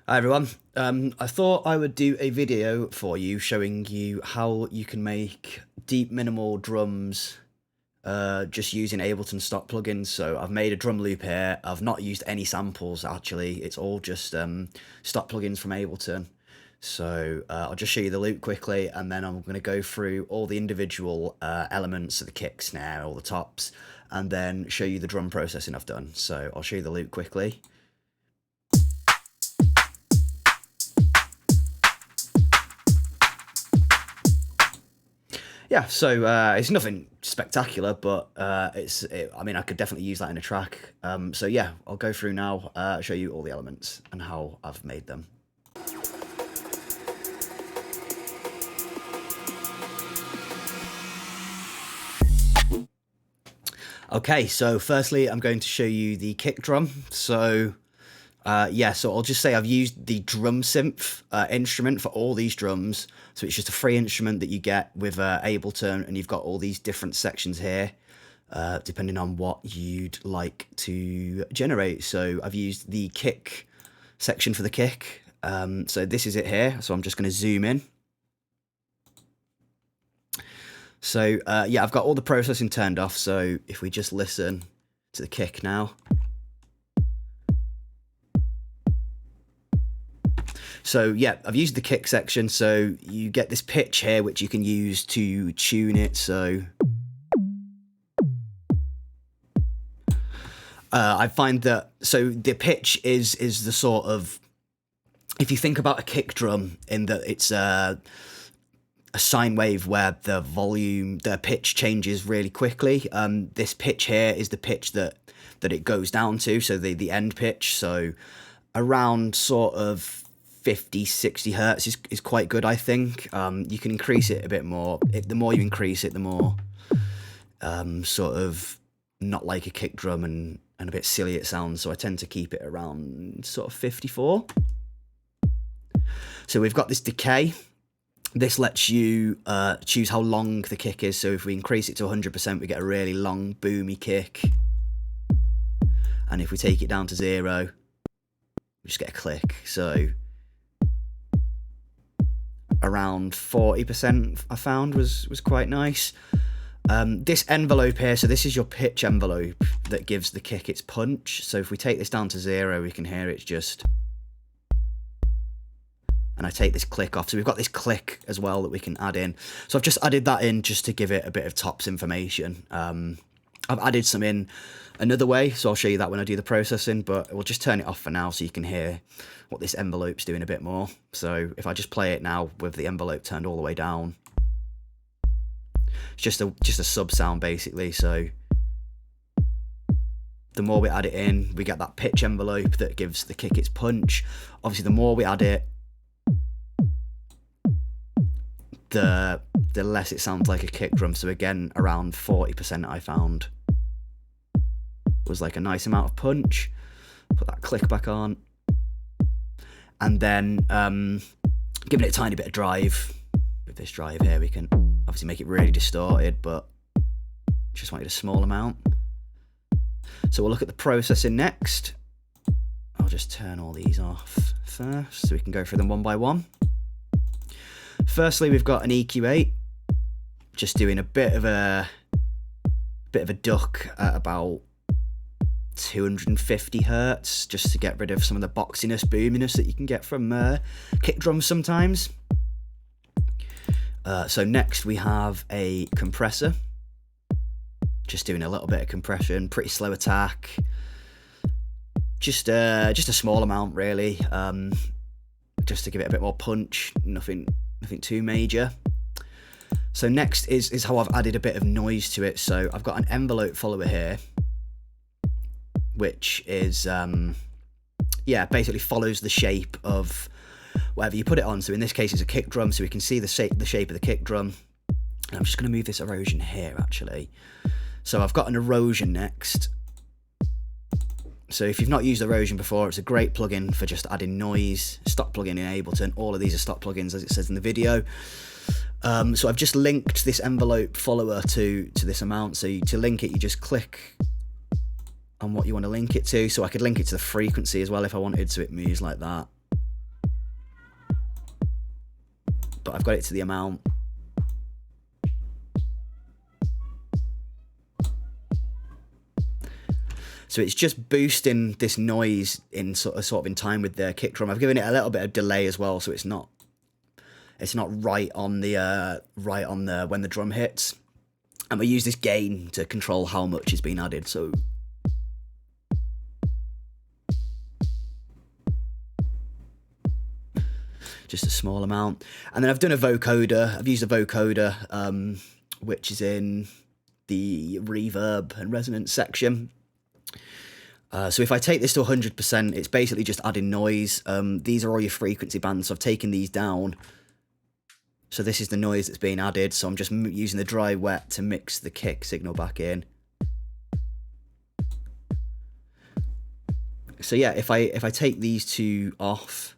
Hi everyone, I thought I would do a video for you showing you how you can make deep minimal drums just using Ableton Stock Plugins. So I've made a drum loop here. I've not used any samples actually, it's all just stock plugins from Ableton. So I'll just show you the loop quickly, and then I'm going to go through all the individual elements of the kick, snare, all the tops, and then show you the drum processing I've done. So I'll show you the loop quickly. Yeah, so it's nothing spectacular, but I mean, I could definitely use that in a track. So yeah, I'll go through now, show you all the elements and how I've made them. Okay, so firstly, I'm going to show you the kick drum. So yeah, so I'll just say I've used the drum synth instrument for all these drums. So it's just a free instrument that you get with Ableton, and you've got all these different sections here, depending on what you'd like to generate. So I've used the kick section for the kick. So this is it here. So I'm just going to zoom in. So yeah, I've got all the processing turned off. So if we just listen to the kick now. So yeah, I've used the kick section, so you get this pitch here which you can use to tune it. So I find that, so the pitch is the sort of, if you think about a kick drum in that it's a sine wave where the volume, the pitch changes really quickly. This pitch here is the pitch that it goes down to, so the end pitch. So around sort of 50-60 hertz is quite good, I think. You can increase it a bit more. The more you increase it, the more sort of not like a kick drum and a bit silly it sounds. So I tend to keep it around sort of 54. So we've got this decay. This lets you choose how long the kick is. So if we increase it to 100%, we get a really long boomy kick. And if we take it down to 0, we just get a click. So around 40% I found was quite nice. This envelope here, so this is your pitch envelope that gives the kick its punch. So if we take this down to 0, we can hear it's just, and I take this click off. So we've got this click as well that we can add in. So I've just added that in just to give it a bit of tops information. I've added some in another way, so I'll show you that when I do the processing, but we'll just turn it off for now so you can hear what this envelope's doing a bit more. So if I just play it now with the envelope turned all the way down, it's just a sub sound basically. So the more we add it in, we get that pitch envelope that gives the kick its punch. Obviously the more we add it, the less it sounds like a kick drum. So again, around 40% I found was like a nice amount of punch. Put that click back on, and then giving it a tiny bit of drive. With this drive here, we can obviously make it really distorted, but just wanted a small amount. So we'll look at the processing next. I'll just turn all these off first so we can go through them one by one. Firstly, we've got an EQ8, just doing a bit of a duck at about 250 hertz, just to get rid of some of the boxiness, boominess that you can get from kick drums sometimes. So next we have a compressor, just doing a little bit of compression, pretty slow attack, just a small amount really, just to give it a bit more punch. Nothing too major. So next is how I've added a bit of noise to it. So I've got an envelope follower here, which is yeah, basically follows the shape of whatever you put it on. So in this case it's a kick drum, so we can see the shape of the kick drum. And I'm just going to move this erosion here actually. So I've got an erosion next. So if you've not used erosion before, it's a great plugin for just adding noise. Stock plugin in Ableton. All of these are stock plugins as it says in the video. So I've just linked this envelope follower to this amount. So to link it, you just click on what you want to link it to. So I could link it to the frequency as well if I wanted, so it moves like that. but I've got it to the amount. So it's just boosting this noise in sort of in time with the kick drum. I've given it a little bit of delay as well, so it's not right on the when the drum hits. And we use this gain to control how much is being added. So just a small amount. And then I've done a vocoder. I've used a vocoder, which is in the reverb and resonance section. So if I take this to 100%, it's basically just adding noise. These are all your frequency bands, so I've taken these down. So this is the noise that's being added, so I'm just using the dry wet to mix the kick signal back in. So yeah, if I take these two off,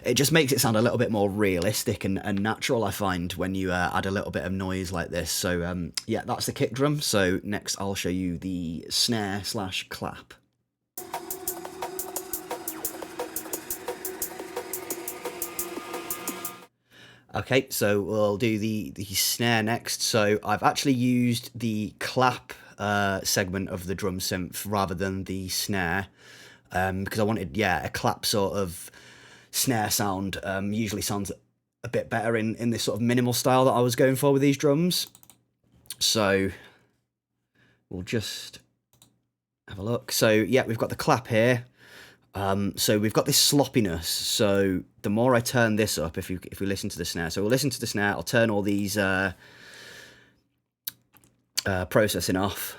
it just makes it sound a little bit more realistic and natural, I find, when you add a little bit of noise like this. So yeah, that's the kick drum. So next I'll show you the snare / clap. Okay, so we'll do the snare next. So I've actually used the clap segment of the drum synth rather than the snare, because I wanted, yeah, a clap sort of snare sound. Usually sounds a bit better in this sort of minimal style that I was going for with these drums. So we'll just have a look. So yeah, we've got the clap here. So we've got this sloppiness. So the more I turn this up, if we listen to the snare, so we'll listen to the snare. I'll turn all these processing off.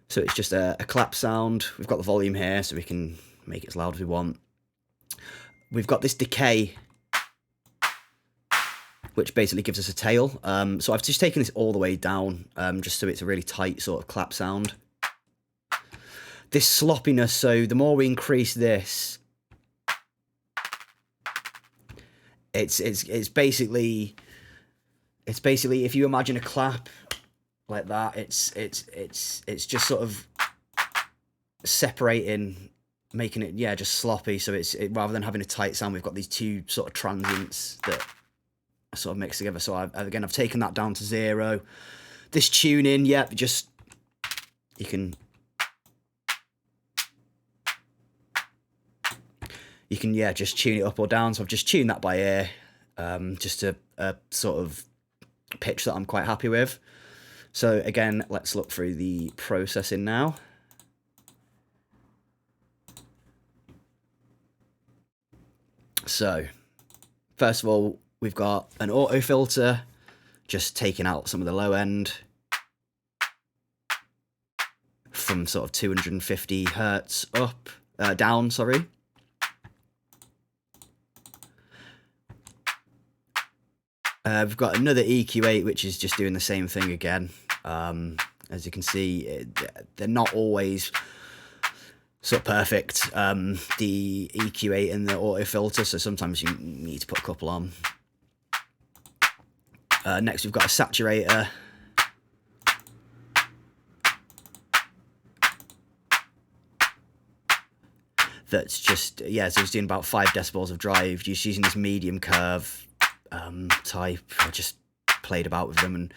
So it's just a clap sound. We've got the volume here, so we can make it as loud as we want. We've got this decay, which basically gives us a tail. So I've just taken this all the way down, just so it's a really tight sort of clap sound. This sloppiness, so the more we increase this, it's basically if you imagine a clap like that, it's just sort of separating, making it, yeah, just sloppy. So rather than having a tight sound, we've got these two sort of transients that are sort of mixed together. So I've taken that down to 0. This tuning, yeah, just you can yeah, just tune it up or down. So I've just tuned that by ear, just a sort of pitch that I'm quite happy with. So again, let's look through the processing now. So first of all, we've got an auto filter, just taking out some of the low end from sort of 250 hertz up, down, sorry. We've got another EQ8, which is just doing the same thing again. As you can see, they're not always sort of perfect, the EQ8 and the auto filter, so sometimes you need to put a couple on. Next, we've got a saturator. That's just, yeah, so it's doing about 5 decibels of drive, just using this medium curve type. I just played about with them and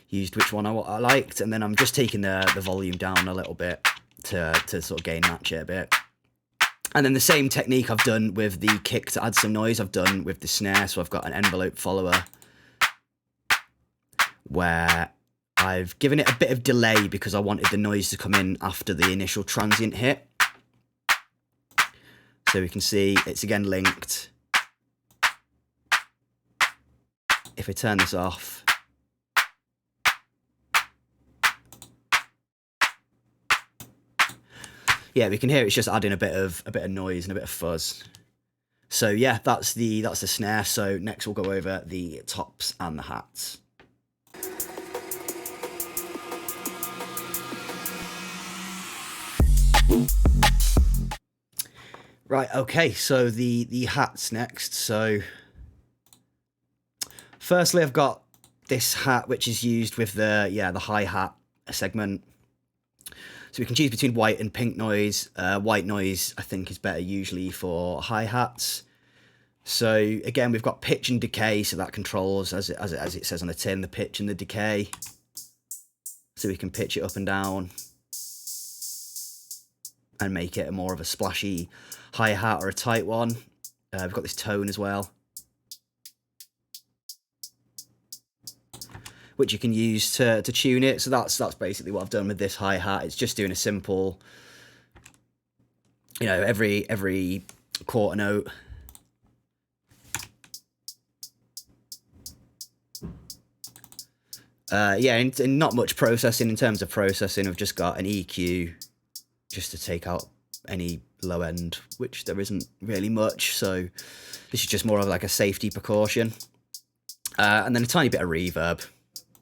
used which one I liked, and then I'm just taking the volume down a little bit to sort of gain match it a bit. And then the same technique I've done with the kick to add some noise, I've done with the snare. So I've got an envelope follower where I've given it a bit of delay because I wanted the noise to come in after the initial transient hit. So we can see it's again linked. If I turn this off, yeah, we can hear it's just adding a bit of noise and a bit of fuzz. So yeah, that's the snare. So next we'll go over the tops and the hats. Right, okay, so the hats next. So firstly, I've got this hat which is used with the hi-hat segment. So we can choose between white and pink noise. White noise, I think, is better usually for hi-hats. So again, we've got pitch and decay, so that controls, as it says on the tin, the pitch and the decay. So we can pitch it up and down and make it more of a splashy hi-hat or a tight one. We've got this tone as well, which you can use to tune it. So that's basically what I've done with this hi-hat. It's just doing a simple, you know, every quarter note. Yeah, and not much processing. In terms of processing, I've just got an EQ just to take out any low end, which there isn't really much. So this is just more of like a safety precaution. And then a tiny bit of reverb,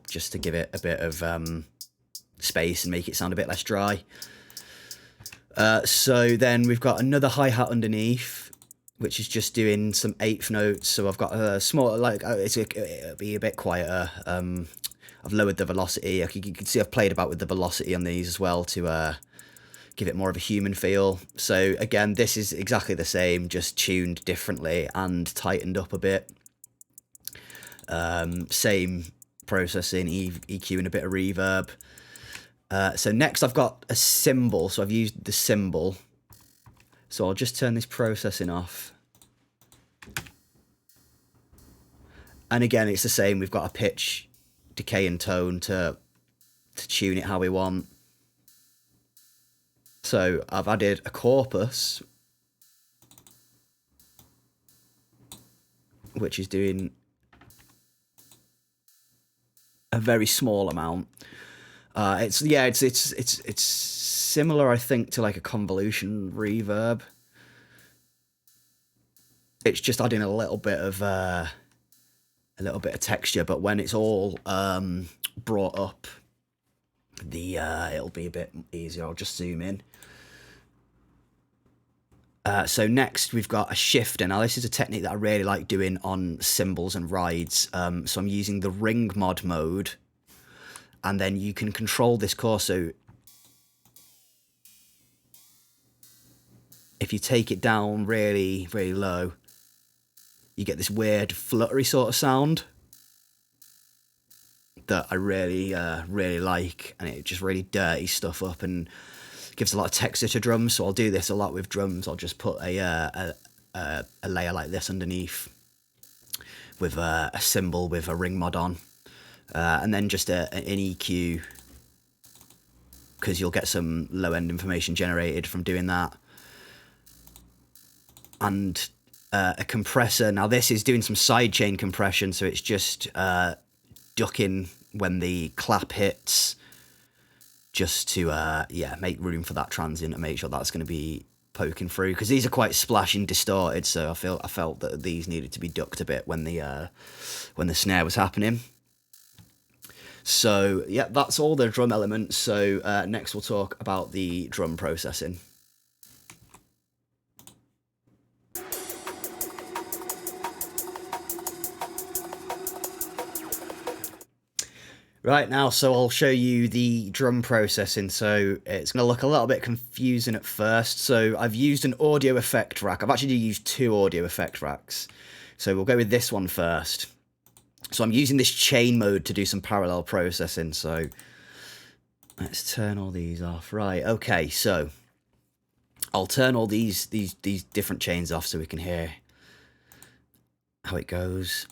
just to give it a bit of space and make it sound a bit less dry. So then we've got another hi-hat underneath, which is just doing some eighth notes. So I've got a small, like, it'll be a bit quieter. I've lowered the velocity. You can see I've played about with the velocity on these as well to give it more of a human feel. So again, this is exactly the same, just tuned differently and tightened up a bit. Same processing, EQ and a bit of reverb. So next I've got a cymbal, so I've used the cymbal. So I'll just turn this processing off. And again, it's the same. We've got a pitch, decay and tone to tune it how we want. So I've added a corpus, which is doing a very small amount. It's similar, I think, to like a convolution reverb. It's just adding a little bit of texture, but when it's all brought up, it'll be a bit easier. I'll just zoom in. So next we've got a shifter. Now this is a technique that I really like doing on cymbals and rides. So I'm using the ring mod mode, and then you can control this course. So if you take it down really, really low, you get this weird fluttery sort of sound that I really, really like, and it just really dirties stuff up and gives a lot of texture to drums. So I'll do this a lot with drums. I'll just put a layer like this underneath with a cymbal with a ring mod on, and then just an EQ, because you'll get some low end information generated from doing that, and a compressor. Now this is doing some sidechain compression, so it's just ducking when the clap hits, just to yeah, make room for that transient and make sure that's going to be poking through, because these are quite splashy and distorted. So I felt that these needed to be ducked a bit when the snare was happening. So yeah, that's all the drum elements. So next we'll talk about the drum processing. Right now, so I'll show you the drum processing. So it's going to look a little bit confusing at first. So I've used an audio effect rack. I've actually used two audio effect racks. So we'll go with this one first. So I'm using this chain mode to do some parallel processing. So let's turn all these off. Right, okay, so I'll turn all these different chains off so we can hear how it goes.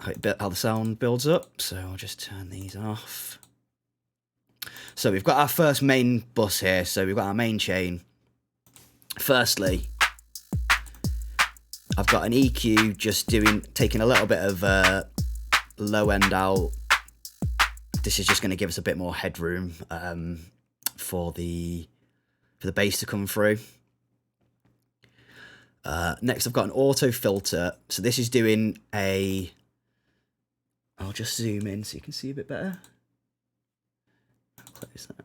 How the sound builds up. So I'll just turn these off. So we've got our first main bus here. So we've got our main chain. Firstly, I've got an EQ just taking a little bit of low end out. This is just going to give us a bit more headroom for the bass to come through. Next, I've got an auto filter. So this is doing a... I'll just zoom in so you can see a bit better. I'll close that.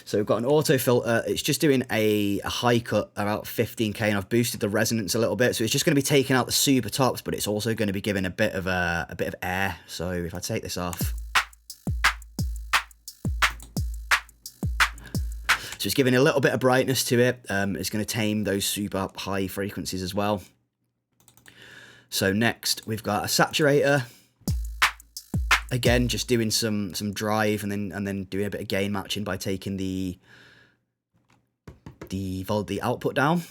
So we've got an auto filter. It's just doing a high cut about 15k, and I've boosted the resonance a little bit. So it's just going to be taking out the super tops, but it's also going to be giving a bit of air. So if I take this off, So it's giving a little bit of brightness to it. It's going to tame those super high frequencies as well. So next we've got a saturator. Again, just doing some drive and then doing a bit of gain matching by taking the output down.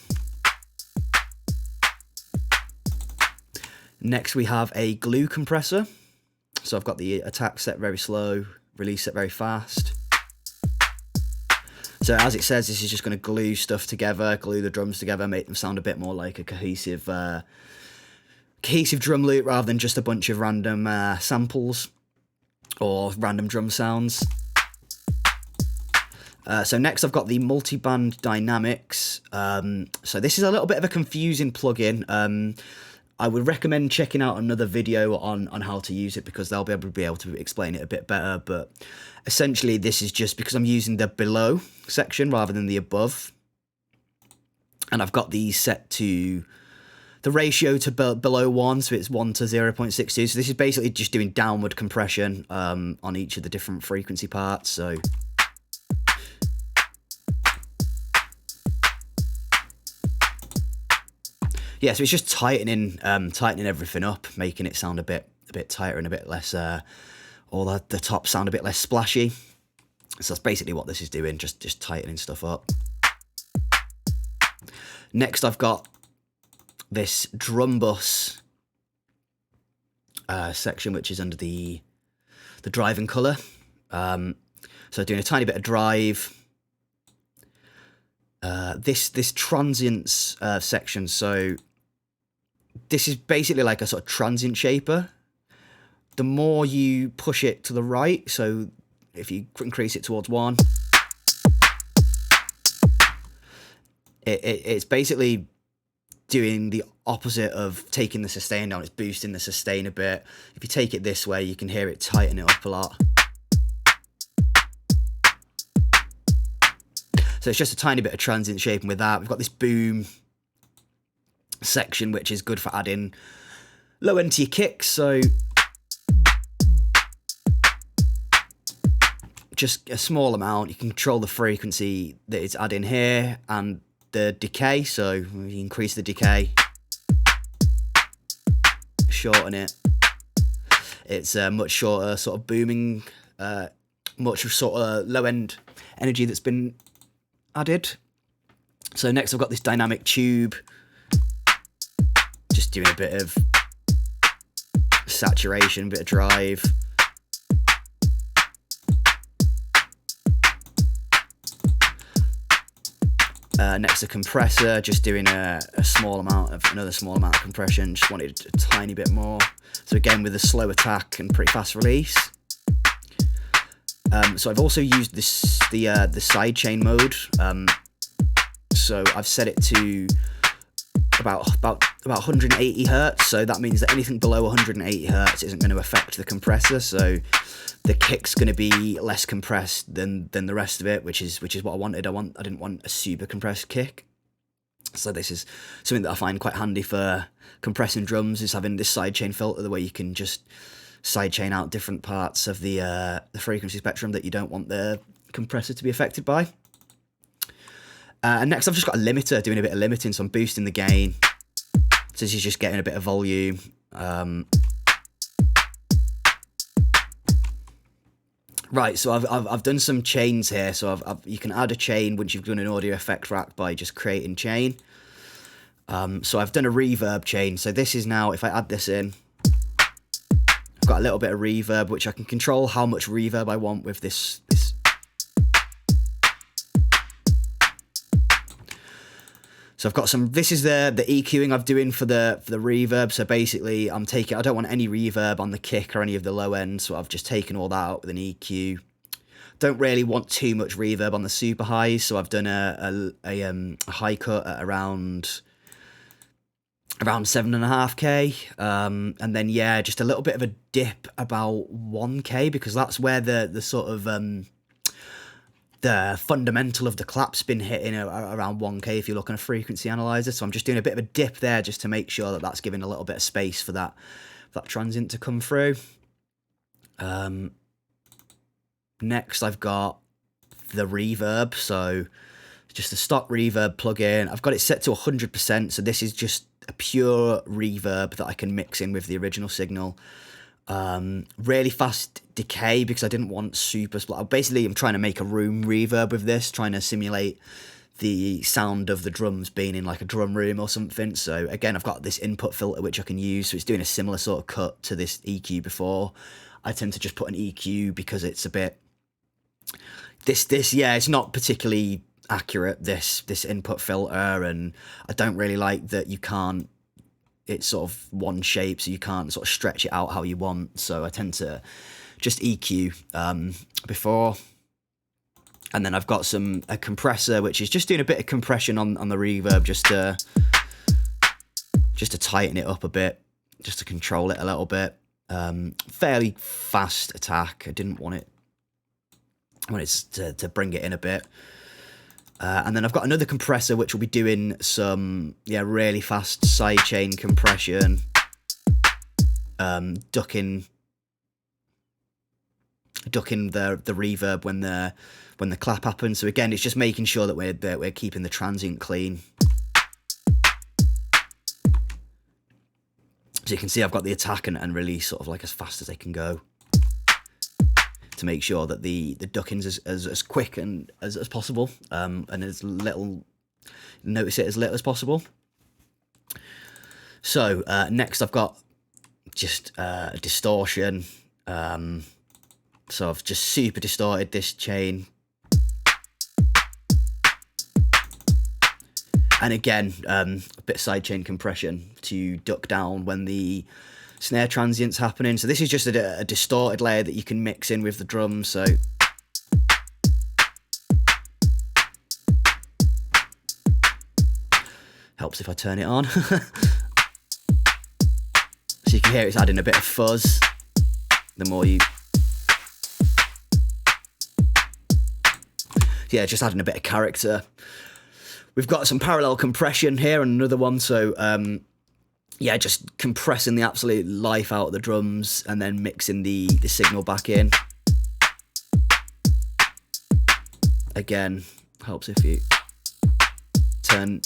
Next we have a glue compressor. So I've got the attack set very slow, release set very fast. So as it says, this is just going to glue stuff together, glue the drums together, make them sound a bit more like a cohesive drum loop rather than just a bunch of random samples or random drum sounds. So next I've got the Multiband Dynamics. So this is a little bit of a confusing plugin. I would recommend checking out another video on how to use it, because they'll be able to explain it a bit better. But essentially this is just because I'm using the below section rather than the above. And I've got these set to the ratio to below 1, so it's 1 to 0.62. So this is basically just doing downward compression on each of the different frequency parts. So yeah, so it's just tightening everything up, making it sound a bit tighter and a bit less, all the tops sound a bit less splashy. So that's basically what this is doing, just tightening stuff up. Next, I've got this Drumbus section, which is under the drive and color. So doing a tiny bit of drive. This transients section, so this is basically like a sort of transient shaper. The more you push it to the right, so if you increase it towards 1, it's basically doing the opposite of taking the sustain down. It's boosting the sustain a bit. If you take it this way, you can hear it tighten it up a lot. So it's just a tiny bit of transient shaping with that. We've got this boom section, which is good for adding low end to your kicks. So just a small amount. You can control the frequency that it's adding here and the decay. So you increase the decay, shorten it. It's a much shorter sort of booming, much sort of low end energy that's been added. So next I've got this dynamic tube, just doing a bit of saturation, bit of drive. Next a compressor, just doing another small amount of compression. Just wanted a tiny bit more. So again with a slow attack and pretty fast release. So I've also used the sidechain mode. So I've set it to about 180 hertz. So that means that anything below 180 hertz isn't going to affect the compressor. So the kick's going to be less compressed than the rest of it, which is what I wanted. I didn't want a super compressed kick. So this is something that I find quite handy for compressing drums, is having this sidechain filter, the way you can just sidechain out different parts of the frequency spectrum that you don't want the compressor to be affected by. And next I've just got a limiter, doing a bit of limiting, so I'm boosting the gain. So this is just getting a bit of volume. Right, so I've done some chains here. So you can add a chain once you've done an audio effect rack by just creating chain. So I've done a reverb chain. So this is now, if I add this in, I've got a little bit of reverb, which I can control how much reverb I want with this. So I've got some, this is the EQing I'm doing for the reverb. So basically I don't want any reverb on the kick or any of the low end. So I've just taken all that out with an EQ. Don't really want too much reverb on the super highs. So I've done a high cut at around 7.5K. And then, yeah, just a little bit of a dip about 1K, because that's where the sort of, the fundamental of the clap's been hitting around 1K if you look on a frequency analyzer. So I'm just doing a bit of a dip there just to make sure that that's giving a little bit of space for that transient to come through. Next I've got the reverb. So just a stock reverb plugin. I've got it set to 100%, so this is just a pure reverb that I can mix in with the original signal. Really fast decay because I didn't want super split. Basically, I'm trying to make a room reverb with this, trying to simulate the sound of the drums being in like a drum room or something. So again, I've got this input filter which I can use, so it's doing a similar sort of cut to this EQ before. I tend to just put an EQ because it's a bit yeah, it's not particularly accurate, this input filter, and I don't really like that you can't, it's sort of one shape, so you can't sort of stretch it out how you want. So I tend to just EQ before. And then I've got a compressor, which is just doing a bit of compression on the reverb, just to tighten it up a bit, just to control it a little bit. Fairly fast attack. I didn't want it. I wanted to bring it in a bit. And then I've got another compressor which will be doing some really fast sidechain compression, ducking the reverb when the clap happens. So again, it's just making sure that we're keeping the transient clean. So you can see I've got the attack and release sort of like as fast as they can go, to make sure that the ducking's as quick and as possible, and as little, notice it as little as possible. So next I've got just distortion. So I've just super distorted this chain. And again, a bit of sidechain compression to duck down when the snare transient's happening. So this is just a distorted layer that you can mix in with the drums. So helps if I turn it on. So you can hear it's adding a bit of fuzz the more you... Yeah, just adding a bit of character. We've got some parallel compression here and another one, so yeah, just compressing the absolute life out of the drums and then mixing the signal back in. Again, helps if you turn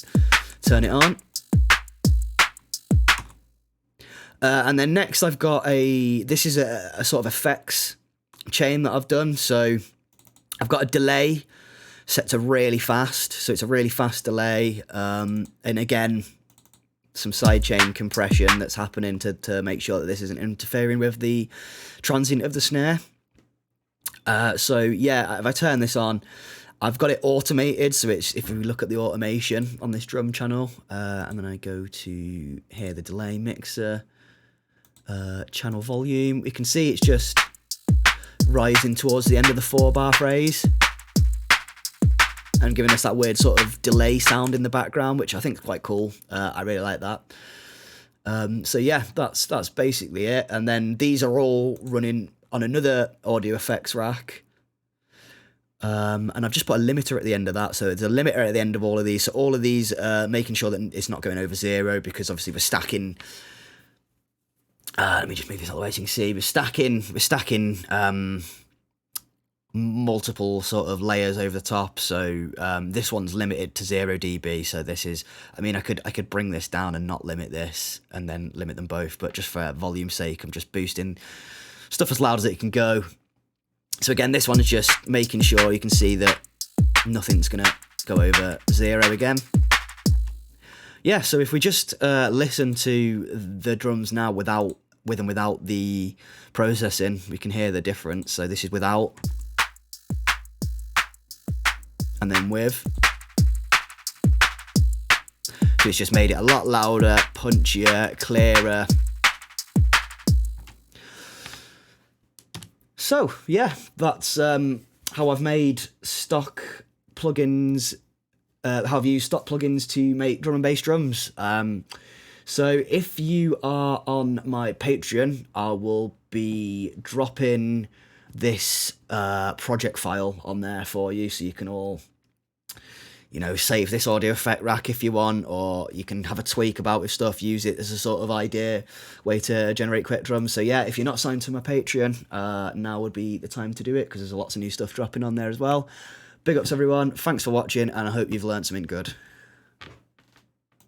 it on. And then next I've got this is a sort of effects chain that I've done. So I've got a delay set to really fast, so it's a really fast delay, and again some sidechain compression that's happening to make sure that this isn't interfering with the transient of the snare. So yeah, if I turn this on, I've got it automated, so it's, if we look at the automation on this drum channel, and then I go to here, the delay mixer, channel volume, we can see it's just rising towards the end of the 4-bar phrase and giving us that weird sort of delay sound in the background, which I think is quite cool. I really like that. So yeah, that's basically it. And then these are all running on another audio effects rack. And I've just put a limiter at the end of that. So there's a limiter at the end of all of these. So all of these, making sure that it's not going over 0, because obviously we're stacking. Let me just move this all the way so you can see. We're stacking multiple sort of layers over the top. So this one's limited to 0 dB. So this is, I mean, I could bring this down and not limit this and then limit them both, but just for volume's sake, I'm just boosting stuff as loud as it can go. So again, this one is just making sure you can see that nothing's gonna go over 0 again. Yeah, so if we just listen to the drums now with and without the processing, we can hear the difference. So this is without, and then with. So it's just made it a lot louder, punchier, clearer. So yeah, that's how I've made stock plugins, how I've used stock plugins to make drum and bass drums. So if you are on my Patreon, I will be dropping this project file on there for you, so you can all, you know, save this audio effect rack if you want, or you can have a tweak about with stuff, use it as a sort of idea way to generate quick drums. So yeah, if you're not signed to my Patreon, now would be the time to do it, because there's lots of new stuff dropping on there as well. Big ups, everyone. Thanks for watching, and I hope you've learned something good.